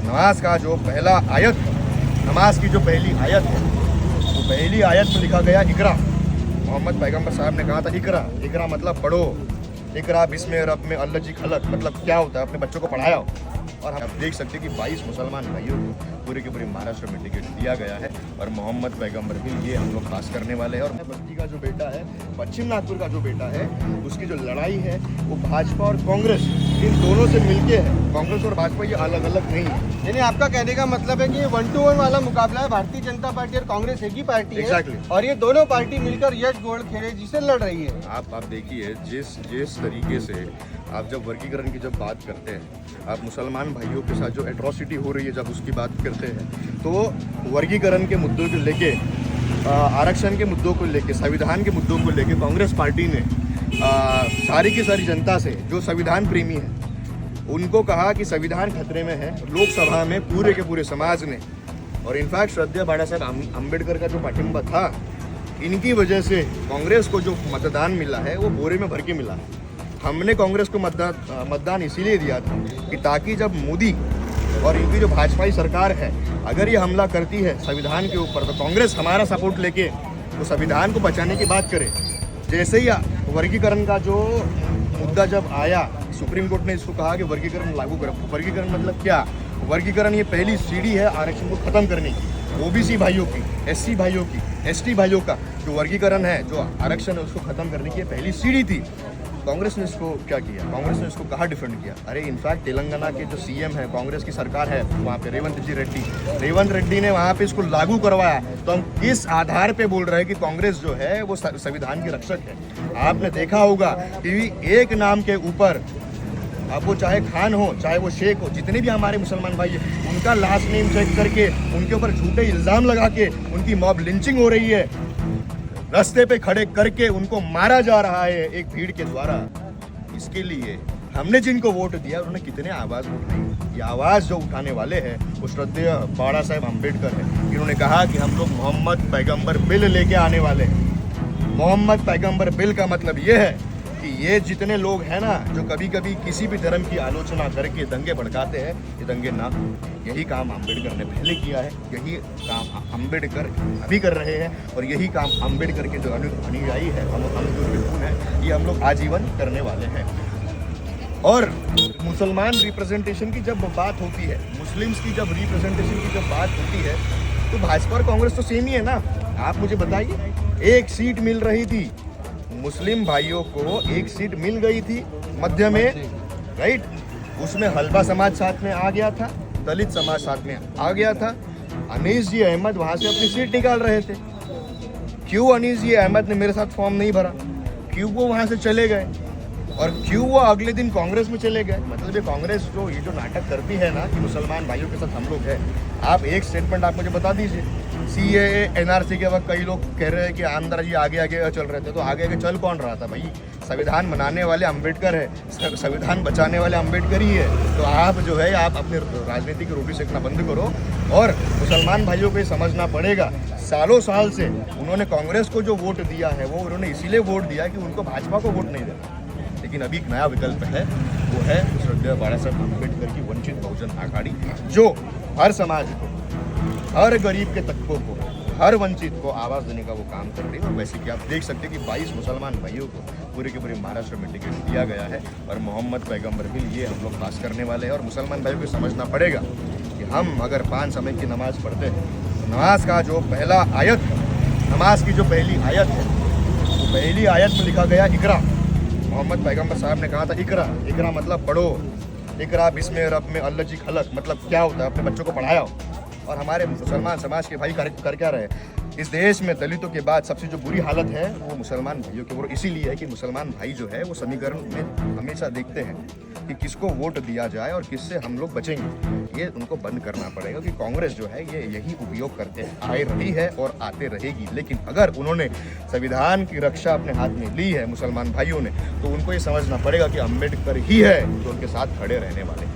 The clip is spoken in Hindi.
नमाज का जो पहला आयत, नमाज की जो पहली आयत है, वो पहली आयत में लिखा गया इकरा। मोहम्मद पैगंबर साहब ने कहा था इकरा, इकरा मतलब पढ़ो, इकरा बिस्मे रब में अल्लाह जी खलक, मतलब क्या होता है, अपने बच्चों को पढ़ाया। और आप देख सकते हैं कि 22 मुसलमान भाइयों को पूरे के पूरे महाराष्ट्र में टिकट दिया गया है और मोहम्मद पैगंबर भी ये हम लोग पास करने वाले हैं। और बस्ती का जो बेटा है, पश्चिम नागपुर का जो बेटा है, उसकी जो लड़ाई है वो भाजपा और कांग्रेस इन दोनों से मिलके है। कांग्रेस और भाजपा ये अलग अलग नहीं है। यानी आपका कहने का मतलब है कि ये 1-to-1 वाला मुकाबला है, भारतीय जनता पार्टी और कांग्रेस एक ही पार्टी है। Exactly. और ये दोनों पार्टी मिलकर यश गोल्ड जी से लड़ रही है। आप देखिए जिस तरीके से आप जब वर्गीकरण की जब बात करते हैं, आप मुसलमान भाइयों के साथ जो एट्रॉसिटी हो रही है जब उसकी बात करते हैं, तो वर्गीकरण के मुद्दों को लेके, आरक्षण के मुद्दों को लेके, संविधान के मुद्दों को लेके कांग्रेस पार्टी ने सारी की सारी जनता से, जो संविधान प्रेमी है, उनको कहा कि संविधान खतरे में है। लोकसभा में पूरे के पूरे समाज ने, और इनफैक्ट श्रद्धेय बाला साहब अम्बेडकर का जो पाठिंबा था, इनकी वजह से कांग्रेस को जो मतदान मिला है वो बोरे में भर के मिला है। हमने कांग्रेस को मतदान इसीलिए दिया था कि ताकि जब मोदी और इनकी जो भाजपाई सरकार है, अगर ये हमला करती है संविधान के ऊपर, तो कांग्रेस हमारा सपोर्ट लेके वो संविधान को बचाने की बात करे। जैसे ही वर्गीकरण का जो मुद्दा जब आया, सुप्रीम कोर्ट ने इसको कहा कि वर्गीकरण लागू करो। वर्गीकरण मतलब क्या? वर्गीकरण ये पहली सीढ़ी है आरक्षण को खत्म करने की। ओबीसी भाइयों की, एससी भाइयों की, एसटी भाइयों का जो वर्गीकरण है, जो आरक्षण है, उसको खत्म करने की पहली सीढ़ी थी। कांग्रेस ने इसको क्या किया? कांग्रेस ने इसको कहाँ डिफेंड किया? अरे इनफैक्ट तेलंगाना के जो सीएम है, कांग्रेस की सरकार है वहाँ पे, रेवंत रेड्डी ने वहाँ पे इसको लागू करवाया। तो हम किस आधार पे बोल रहे हैं कि कांग्रेस जो है वो संविधान की रक्षक है? आपने देखा होगा कि एक नाम के ऊपर, अब वो चाहे खान हो चाहे वो शेख हो, जितने भी हमारे मुसलमान भाई हैं, उनका लास्ट नेम चेक करके उनके ऊपर झूठे इल्ज़ाम लगा के उनकी मॉब लिंचिंग हो रही है। रास्ते पे खड़े करके उनको मारा जा रहा है एक भीड़ के द्वारा। इसके लिए हमने जिनको वोट दिया उन्होंने कितने आवाज़ उठाई। ये आवाज़ जो उठाने वाले हैं वो श्रद्धेय बाला साहब अम्बेडकर है। इन्होंने कहा कि हम लोग मोहम्मद पैगंबर बिल लेके आने वाले हैं। मोहम्मद पैगंबर बिल का मतलब ये है कि ये जितने लोग हैं ना, जो कभी कभी किसी भी धर्म की आलोचना करके दंगे भड़काते हैं, ये दंगे ना, यही काम अम्बेडकर ने पहले किया है, यही काम अम्बेडकर अभी कर रहे हैं, और यही काम अम्बेडकर के जो अनुयायी है, हम जो है, ये हम लोग आजीवन करने वाले हैं। और मुसलमान रिप्रेजेंटेशन की जब बात होती है, मुस्लिम्स की जब रिप्रेजेंटेशन की जब बात होती है, तो भाजपा और कांग्रेस तो सेम ही है ना। आप मुझे बताइए, एक सीट मिल रही थी मुस्लिम भाइयों को, एक सीट मिल गई थी मध्य में, राइट? उसमें हलबा समाज साथ में आ गया था, दलित समाज साथ में आ गया था। अनीस जी अहमद वहाँ से अपनी सीट निकाल रहे थे। क्यों अनीस जी अहमद ने मेरे साथ फॉर्म नहीं भरा? क्यों वो वहाँ से चले गए? और क्यों वो अगले दिन कांग्रेस में चले गए? मतलब ये कांग्रेस ये जो नाटक करती है ना कि मुसलमान भाइयों के साथ हम लोग हैं। आप एक स्टेटमेंट आप मुझे बता दीजिए। CAA NRC के वक्त कई लोग कह रहे हैं कि आंध्र जी आगे आगे चल रहे थे, तो आगे आगे चल कौन रहा था भाई? संविधान बनाने वाले अम्बेडकर है, संविधान बचाने वाले अम्बेडकर ही है। तो आप जो है, आप अपने राजनीति की रोटी सेकना बंद करो। और मुसलमान भाइयों को ये समझना पड़ेगा, सालों साल से उन्होंने कांग्रेस को जो वोट दिया है, वो उन्होंने इसीलिए वोट दिया कि उनको भाजपा को वोट नहीं देना। लेकिन अभी एक नया विकल्प है, वो है श्रद्धेय बाला साहब अम्बेडकर की वंचित बहुजन आघाड़ी, जो हर समाज को, हर गरीब के तबकों को, हर वंचित को आवाज़ देने का वो काम कर रही है। और वैसे कि आप देख सकते हैं कि 22 मुसलमान भाइयों को पूरे के पूरे महाराष्ट्र में टिकट दिया गया है और मोहम्मद पैगंबर बिल ये हम लोग पास करने वाले हैं। और मुसलमान भाइयों को समझना पड़ेगा कि हम अगर 5 समय की नमाज़ पढ़ते हैं, तो नमाज का जो पहला आयत है, नमाज की जो पहली आयत है, वो पहली आयत में लिखा गया इकरा। मोहम्मद पैगंबर साहब ने कहा था इकरा, इकरा मतलब पढ़ो, इकरा बिस्मे रब में अल्लाह जी खलक, मतलब क्या होता है, अपने बच्चों को पढ़ाया। और हमारे मुसलमान समाज के भाई कर क्या रहे? इस देश में दलितों के बाद सबसे जो बुरी हालत है वो मुसलमान भाइयों की। और इसीलिए है कि मुसलमान भाई जो है वो समीकरण में हमेशा देखते हैं कि किसको वोट दिया जाए और किससे हम लोग बचेंगे। ये उनको बंद करना पड़ेगा कि कांग्रेस जो है ये यही उपयोग करते आए रही है और आते रहेगी। लेकिन अगर उन्होंने संविधान की रक्षा अपने हाथ में ली है मुसलमान भाइयों ने, तो उनको ये समझना पड़ेगा कि अम्बेडकर ही है जो उनके साथ खड़े रहने वाले।